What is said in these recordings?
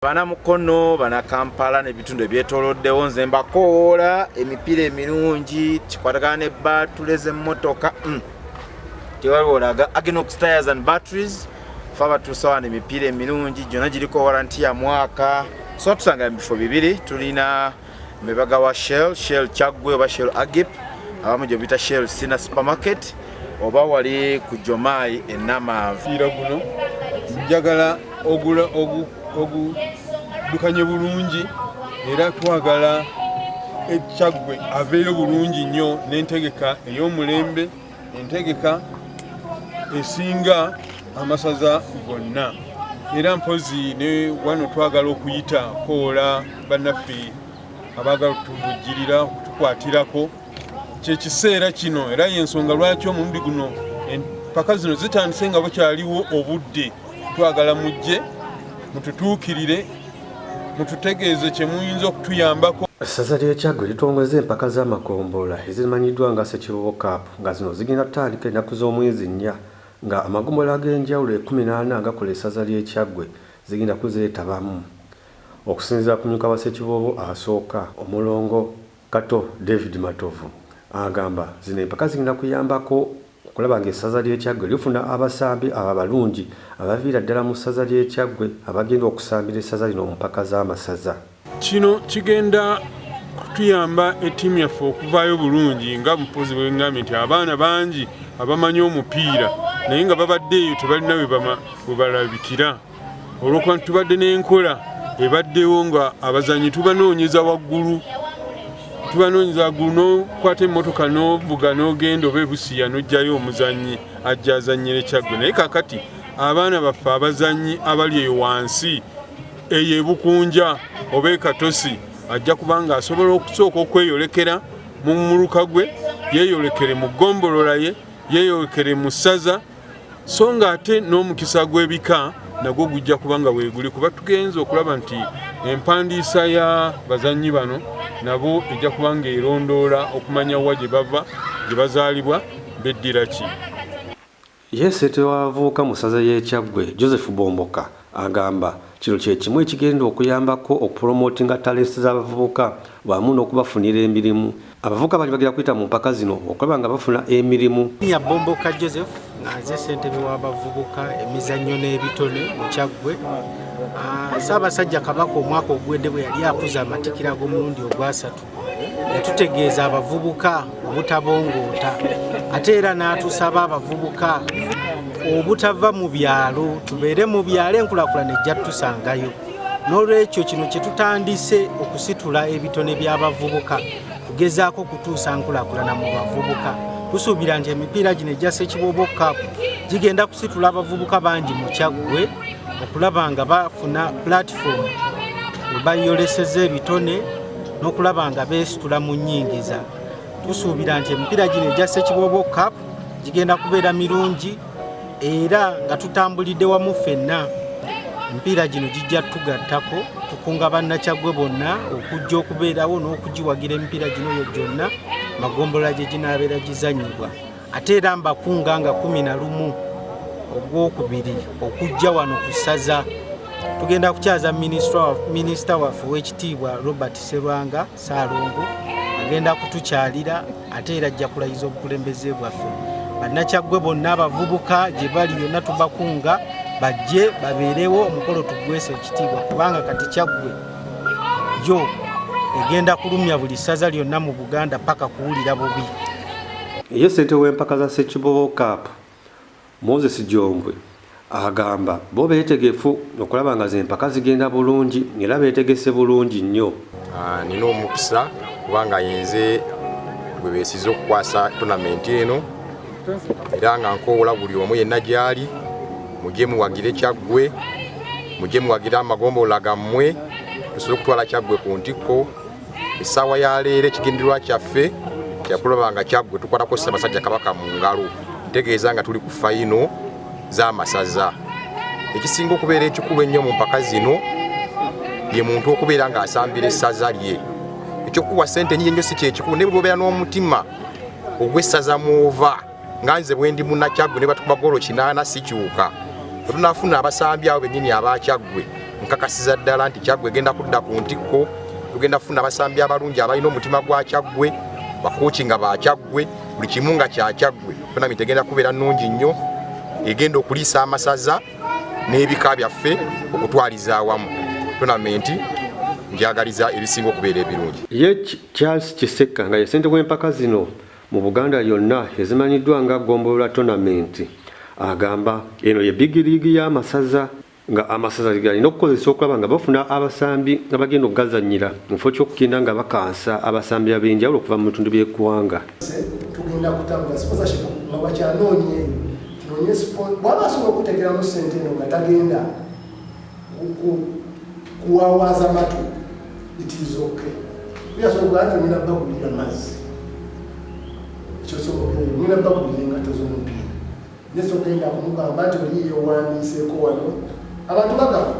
Bana mukono bana Kampala n'ebitundu ebyetooloddewo nze mbakoola emipiira emirungi kikwatagane batuleze emmotoka tewaliwo olaga Aginox Tires and Batteries faba tusawana emipiira emirungi gyonna giriko warranty ya mwaka so tusanga bifo bibiri tulina mebaga wa Shell Kyaggwe oba Shell Agip abamu gye bita Shell Sina Supermarket oba wali ku Jomayi enamavu guno njagala ogula dukanye bulungi era twagala Kyaggwe aveeyo bulungi nnyo n'entegeka ey'omulembe entegeka esinga amasaza gonna era mpozi ne wano twagala okuyita koola bannaffe abaagala okutuvujjirira okutukwatirako kyekiseera kino era y'ensonga lwaki omulundi guno empaka zino zitandise nga bukyaliwo obudde twagala mujje mututuukirire mututegeeze kye muyinza okutuyambako. Ssaza ly'e Kyaggwe litongozza empaka z'amagombolola ezimanyiddwa nga Ssekiboobo Cup nga zino zigenda kutandika ennaku z'omwezi 4 nga amagombolola ag'enjawulo 18 agakola essaza ly'e Kyaggwe zigenda kuzeetabamu. Okusinziira ku myuka wa Ssekiboobo asooka omulongo Kato David Matovu agamba zino empaka zigenda kuyambako okulaba ng'essaza ly'e Kyaggwe lifuna abasambi abalungi abaviira ddala mu ssaza ly'e Kyaggwe abagenda okusambira essaza lino mu mpaka z'amasaza. Kino kigenda kutuyamba ettiimu yaffe okuvaayo bulungi nga mupozi bw'engambye nti abaana bangi abamanyi omupiira naye nga babadde eyo tebalina we balabikira olw'okuba tubadde n'enkola ebaddewo nga abazanyi tubanoonyeza waggulu n'okwata emmotoka n'ovuga n'ogenda oba ebusiya n'ojjayo omuzanyi ajja azannyire Kyaggwe naye kakati abaana baffe abazanyi abali eyo wansi eyo ebukunja oba ekatosi ajja kubanga asobola okusooka okweyolekera mu muluka gwe yeeyolekere mu ggombolola ye yeeyolekere mu ssaza so nga ate n'omukisa gw'ebika nagwo gujja kubanga weeguli kuba tugenza okulaba nti empandiisa ya bazanyi bano nabo ejja kubanga erondoola okumanya wa gye bava gye bazaalibwa beddira ki. Yeesete w'abavubuka mu ssaza ly'e Kyaggwe Joseph Bomboka agamba kino kye kimu ekigenda okuyambako okupromootinga talenti z'abavubuka wamu n'okubafunira emirimu. Abavubuka bali bagenda kuyita mu mpaka zino okulaba nga bafuna emirimu. Ya Bomboka Joseph nze ssentebe w'abavubuka emizannyo n'ebitone mu Kyaggwe. Ssaabasajja Kabaka omwaka ogwedde bwe yali akuza amatikira ag'omulundi ogwasatu yatutegeeza abavubuka obutabongoota ate era n'atusaba abavubuka obutava mu byalo tubeere mu byalo enkulaakulana ejja tusangayo. N'olwekyo kino kye tutandise okusitula ebitone by'abavubuka kugezaako kutuusa nkulaakulana mu bavubuka. Tusuubira nti emipiira gino egya Ssekiboobo Cup gigenda kusitula abavubuka bangi mu Kyaggwe okulaba nga bafuna platform we bayoleseza ebitone n'okulaba nga beesitula mu nnyingiza. Tusuubira nti emipiira gino egya Ssekiboobo Cup gigenda kubeera mirungi era nga tutambulidde wamu ffenna emipiira gino gijja tugattako tukunga bannakyaggwe bonna okujja okubeerawo n'okugiwagira emipiira gino yo gyonna magombolola gye ginaabeera gizannyibwa ate era mbakunga nga 11 ogwokubiri okujja wano ku ssaza. Tugenda kukyaza minisita waffe w'ekitiibwa Robert Serwanga Saalongo agenda kutukyalira ate era ajja kulayiza obukulembeze bwaffe. Bannakyaggwe bonna abavubuka gye bali yonna tubakunga bajje babeerewo omukolo tugwese ekitiibwa kubanga kati Kyaggwe yo egenda kulumya buli ssaza lyonna mu Buganda paka kuwulira bubi. Ye ssente w'empaka za Ssekiboobo Cup Moses Jombwe agamba bo beetegefu okulaba nga z'empaka zigenda bulungi era beetegese bulungi nnyo. Nina omukisa kubanga yenze bwe beesiza okukwasa tournament eno era nga nkoola buli omu yenna gy'ali mujje muwagire Kyaggwe mujje muwagire amagombolola gammwe tusobole okutwala Kyaggwe ku ntikko. Essaawa ya leero ekigendererwa kyaffe kyakulaba nga Kyaggwe tukwatako Ssaabasajja Kabaka mu ngalo ntegeeza nga tuli ku fayino z'amasaza. Ekisinga okubeera ekikulu ennyo mu mpaka zino ye muntu okubeera ng'asambira essaza lye. Ekyokuwa ssente nnyingi ennyo si kyekikulu ne bw'obeera n'omutima ogw'essaza mw'ova nga nze bwe ndi munna Kyaggwe ne batukuba ggoolo 8 sikyuka. Tunafuna abasambi abo bennyini aba Kyaggwe nkakasiza ddala nti Kyaggwe egenda kudda ku ntikko, tugenda kufuna abasambi abalungi abalina omutima gwa Kyaggwe, bakooki nga ba Kyaggwe, buli kimu nga kya Kyaggwe. Tournament egenda kubeera nnungi nnyo, egenda okuliisa amasaza n'ebika byaffe okutwaliza awamu. Tournament njagaliza ebisinga okubeera ebirungi. Ye Charles Kiseka nga ye ssente w'empaka zino mu Buganda yonna ezimanyiddwa nga Gombolola Tournament agamba eno ye big league y'amasaza nga amasaza galina okukozesa okulaba nga bafuna abasambi nga bagenda okugazannyira mu kifo ky'okugenda nga bakansa abasambi ab'enjawulo okuva mu bitundu by'eggwanga. Tugenda kutambula sponsorship nga bakyanoonye tunoonye bw'aba asobola okuteekeramu ssente eno nga tagenda kuwawaaza matu it is okay. Kuyasobola ati nina bagulira mazzi ekyosobola nina bagulira engato z'omupiira nesogenda kumugamba nti oliyo wandiiseeko wano abantu bagamba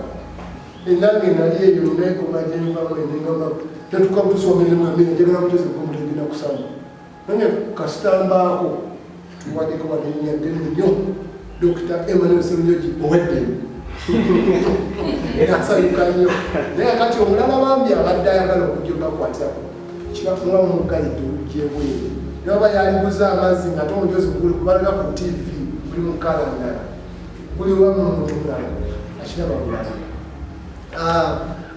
enange nali eyo nekoga gyenvamu enengamba tetukabutusomeramu amene njagala kutoza egomutegenda kusamba nanye kasitambaako tuwadeko wadenya ddene nnyo Dr. Emmanuel Serunyogi oweddemu era asayuka nnyo naye kati omulala bambi abadde ayagala okujja ogakwatako kibafuna mumugalidde oluggyebweru naba yalibuza amazzi nga tomujozi kubalaga ku TV buli mukala ndala buli wamu omuntu mulala akiraba bulala.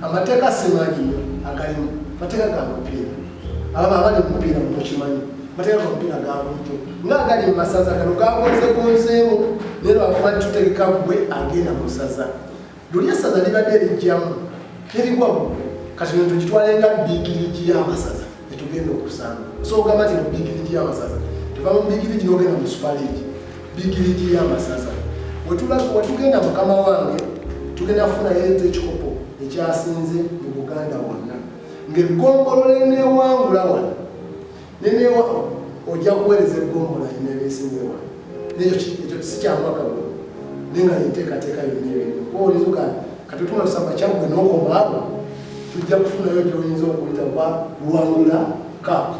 Amateeka simanyiyo agalimu mateeka ga mupiira abali mupiira mukimanyi mateeka ga mupiira ga bulijjo nga agali mu masaza gano gagonzegonzeemu naye lwakuba tutegeka gwe agenda mu saza luli esaza libadde lijjamu terigwa kati nto kitwalenga bigirigi y'amasaza etugenda okusanga so ogamba nti no bigirigi y'amasaza tuva mu bigirigi n'ogenda mu supalegi bigirigi y'amasaza wetugenda mukama wange tugenda kufunayo ekikopo ekyasinze mu Buganda wonna ng'eggongolola enewangula wano nenewa ojja kuweereza eggombola enebeesinze wano nekyo sikyamwaka gwo naye nga yenteekateeka yonna ebintu olizuga katutuma lusamba Kyaggwe n'okomaabo tujja kufunayo gyoyinza okuyita ba luwangula kapu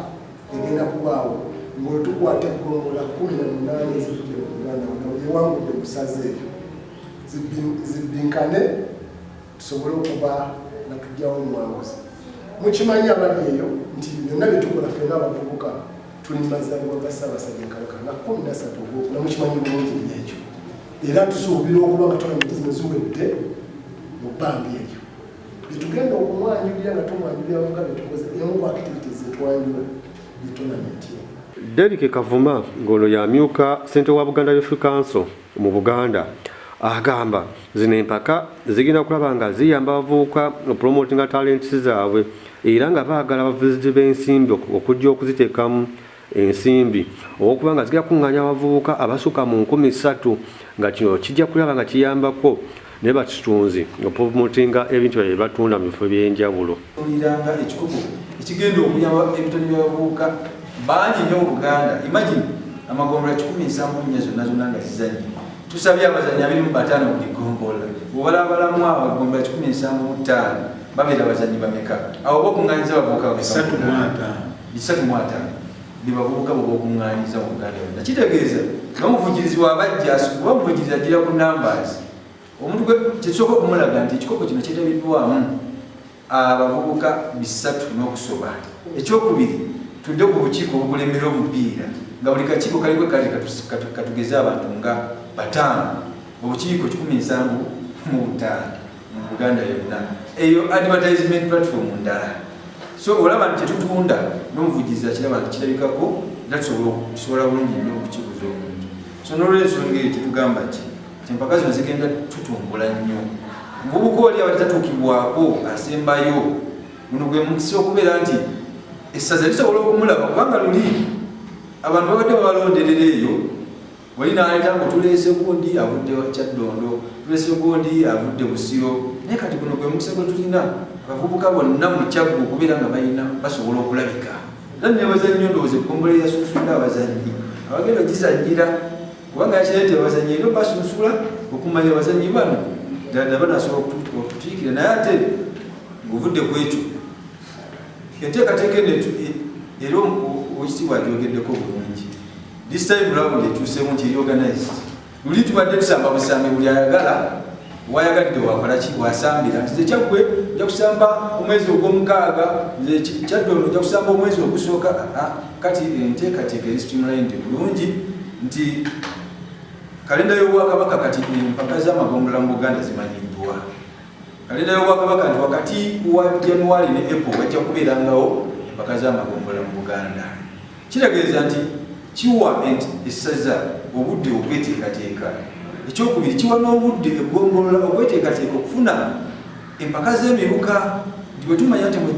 egenda kubaawo ng'otukwata eggombola 18 ezivudde mu Buganda ewangudde musaze ebyo zibbinkane tusobole okuba nga tujjawo omwanguzi. Mukimanyi abali eyo nti byonna byetukola ffenna abavubuka tuli mu mazaalibwa ga Ssaabasajja Kabaka nga 13 ogwokuna mukimanyi bulungi ekyo era tusuubira okuba nga tournament zino ziwedde mu bbanga eryo byetugenda okumwanjulira nga tumwanjulira nga byetukoze emu ku activities zetwanjula ye tournament. Derek Kavuma ng'ono y'amyuka ssente wa Buganda Youth Council mu Buganda agamba zino empaka zigenda kulaba nga ziyamba abavubuka promotinga talents zaabwe era nga baagala abavuzi b'ensimbi okujja okuziteekamu ensimbi okuba nga zigenda kuŋŋaanya abavubuka abasukka mu 3,000 nga kino kijja kulaba nga kiyambako ne bakitunzi opromotinga ebintu bye batunda mu bifo by'enjawulo. Oliranga ekikopo ekigenda okuyamba ebitone by'abavubuka bangi nnyo mu Buganda. Imagine amagombolola 17 zonna nga zizanyi. Tusabye abazanyi 25 mu Gombola. Obalabalamu abagombolola 17 babeera abazanyi bameka. Abo bokuŋŋaanyiza abavubuka 3,500 bibavubuka bokuŋŋaanyiza mu Buganda yonna. Kitegeeza n'omuvujirizi wabajja asukuba omuvujirizi agira ku numbers. Omuntu gwe kisooka okumulaga nti ekikopo kino kyetabiddwamu abavubuka 300 n'okusoba. Ekyokubiri tudde ku bukiiko obukulembera omupiira nga buli kakiiko kaliko kali katugeze abantu nga 5 obukiiko 17 mu Buganda yonna. Eyo advertisement platform ndala. So olaba nti tetutunda n'omuvugizi akiraba nti kirabikako era tusobola bulungi nnyo okukibuza omuntu. So n'olw'ensonga eyo tetugamba nti empaka zino zigenda tutumbula nnyo. Muvubuka oli abatatuukibwako asembayo guno gwe mukisa okubeera nti essaza lisobola okumulaba kubanga luli abantu babadde babalonderera eyo wali n'aleeta ngo tuleese gundi avudde Kyaddondo tuleese gundi avudde Busiro naye kati guno gwe mukisa gwe tulina abavubuka bonna mu Kyaggwe okubeera nga balina basobola okulabika era ne bazannyi ndowooza ekkombole yasunsula abazannyi abagenda gizannyira kubanga yakireeta abazannyi ero basunsula okumanya abazannyi bano ddala banasobola okututiikira naye ate ng'ovudde ku ekyo enteekateeka era owekitiibwa agyogeddeko bulungi this time round ekyuseemu nti reorganized luli tubadde tusamba busambi buli ayagala wayagalidde wakola ki wasambira nti nze Kyaggwe nja kusamba omwezi ogw'omukaaga nze Kyaddondo nja kusamba omwezi ogusooka kati enteekateeka eri streamlined bulungi nti kalenda y'obwakabaka kati empaka z'amagombolola mu Buganda zimanyiddwa. Kalenda y'obwakabaka nti wakati wa January ne April wajja kubeerangawo empaka z'amagombolola mu Buganda. Kitegeeza nti kiwa essaza obudde okweteekateeka. Ekyokubiri kiwa n'obudde eggombolola okweteekateeka okufuna empaka z'emiruka nti bwe tumanya nti mu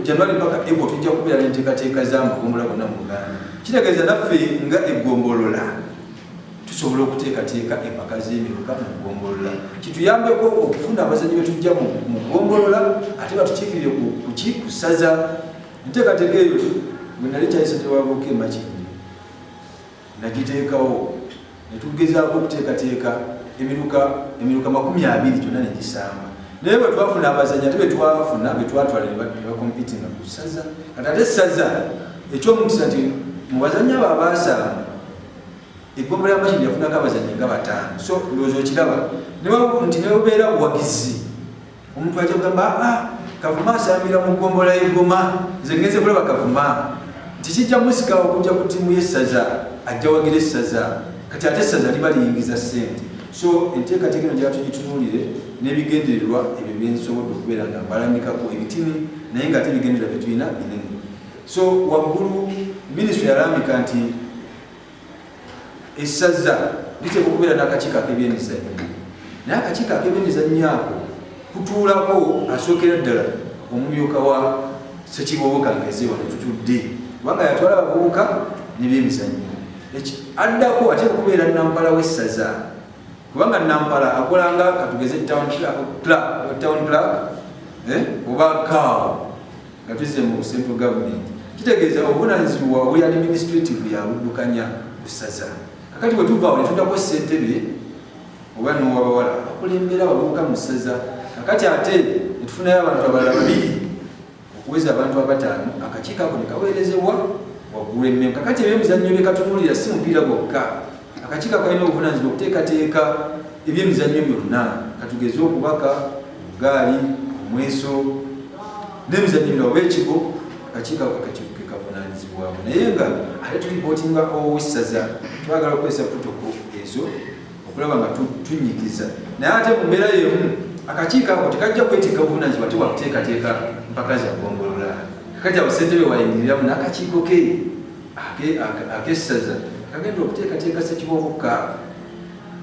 January mpaka April tujja kubeera n'enteekateeka z'amagombolola gonna mu Buganda. Kitegeeza naffe nga eggombolola tusobola okuteekateeka empaka z'emiruka mu ggombolola. Kituyambeko okufuna abazannyi be tujja mu ggombolola ate batukiikirire ku ssaza. Enteekateeka eyo bwe nali kyayisa tewabuuka emakindi nagiteekawo ne tugezaako okuteekateeka emiruka 20 gyonna ne gisamba. Naye bwe twafuna abazannyi ate betwafuna betwatwala ne bakompitinga ku ssaza. Kati ate ssaza ekyomukisa nti mu bazannyi abo abaasamba eggombolola y'amakindi yafunako abazannyi nga 5. So ndowooza okiraba nti ne bubeera buwagizi omuntu ajja kugamba Kavuma asambira mu ggombolola y'Egoma nze ngenze kulaba Kavuma nti kijja musika okujja ku ttiimu y'essaza ajja wagira essaza kati ate essaza liba liyingiza ssente. So enteekateeka eno gyaba tugitunuulire n'ebigendererwa ebyo byensobodde okubeera nga mbalambikako ebitini naye ng'ate ebigendererwa bye tulina binene. So waggulu minisitule yalambika nti essaza liteekwa okubeera n'akakiiko ak'ebyemizannyo naye akakiiko ak'ebyemizannyo ako kutuulako asookera ddala omumyuka wa Ssekiboobo Kangeze wano tutudde kubanga yatwala abavubuka n'ebyemizannyo. Addako ate okubeera nampala w'essaza kubanga nampala akolanga katugeze town clerk oba kaawo nga tuzze mu central government. Kitegeeza obuvunaanyizibwa bwe administrative yabuddukanya ku ssaza. Kakati bwe tuvaawo ne tuddako ssentebe oba n'owabawala akulembera abavubuka mu ssaza. Kakati ate ne tufunayo abantu abalala 2 okuweza abantu 5 akakiiko ako ne kaweerezebwa waggulu emmeme. Kakati ebyemizannyo bye katunuulira si mupiira gwokka. Akakiiko kalina obuvunaanyizibwa okuteekateeka ebyemizannyo byonna katugeze okubaka gaali omweso n'emizannyo ebirala oba ekigo akakiiko ako ke kavunaanyizibwako. Naye nga ate tulipootinga ow'essaza twagala okukozesa protoko ezo okulaba nga tunyigiza. Naye ate mu mbeera y'emu akakiiko ako tekajja kwetikka buvunaanyizibwa ate wakuteekateeka mpaka za ggombolola. Kakati abasentebe wayingiriramu n'akakiiko ke ak'essaza kagenda okuteekateeka Ssekiboobo Cup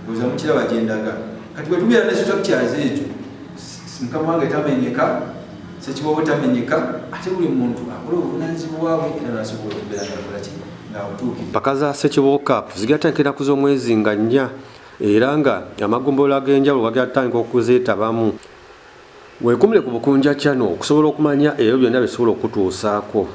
ng'oza mukiraba gyendaga. Kati bwe tubeera ne structures ezo mukama wange tamenyeka Ssekiboobo tamenyeka ate buli muntu akola obuvunaanyizibwa bwe era n'asobola okubeera ng'akola ki ng'abutuukiriza. Empaka za Ssekiboobo Cup zigatandika ennaku z'omwezi nga 4 era nga amagombolola ag'enjawulo gagatandika okuzeetabamu. Weekumire ku Bukunja Channel okusobola okumanya ebyo byonna bisobola okutuusaako.